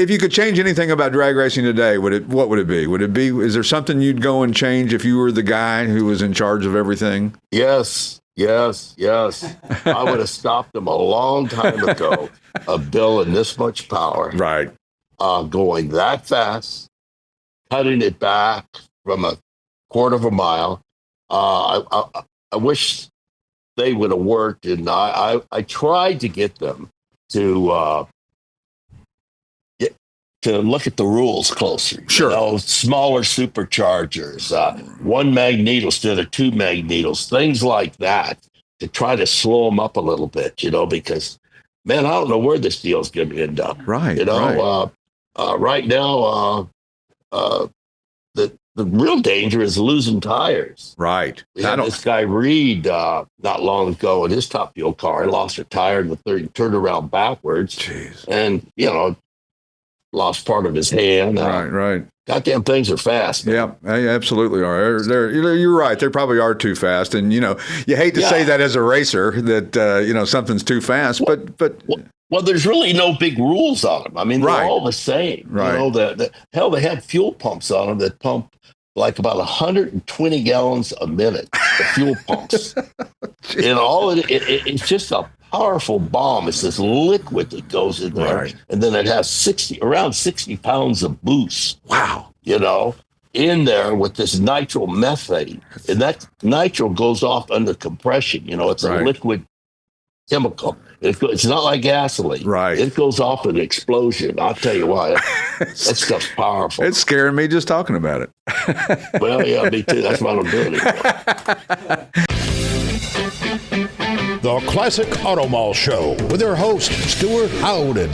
if you could change anything about drag racing today, what would it be? Is there something you'd go and change if you were the guy who was in charge of everything? Yes. I would have stopped them a long time ago of building this much power. Right. Going that fast, cutting it back from a quarter of a mile. I wish they would have worked, and I tried to get them to look at the rules closer. Sure. Smaller superchargers, one magneto instead of two magnetos, things like that, to try to slow them up a little bit, because, man, I don't know where this deal's going to end up. Right. Right now, the real danger is losing tires. Right. We had this guy Reed not long ago in his Top Fuel car. He lost a tire in the third, turned around backwards. Jeez. And, lost part of his hand. Right. Goddamn things are fast. Yeah, they absolutely are. You're right. They probably are too fast. And, you hate to say that as a racer, that, something's too fast. Well, there's really no big rules on them. I mean, they're all the same. Right. Hell, they have fuel pumps on them that pump like about 120 gallons a minute, the fuel pumps. It's just a powerful bomb. It's this liquid that goes in there, and then it has around 60 pounds of boost. Wow. In there with this nitromethane, and that nitro goes off under compression. It's a liquid chemical. It's not like gasoline. Right. It goes off an explosion. I'll tell you what, that stuff's powerful. It's scaring me just talking about it. Well, yeah, me too. That's why I don't do it anymore. The Classic Auto Mall Show with their host, Stewart Howden.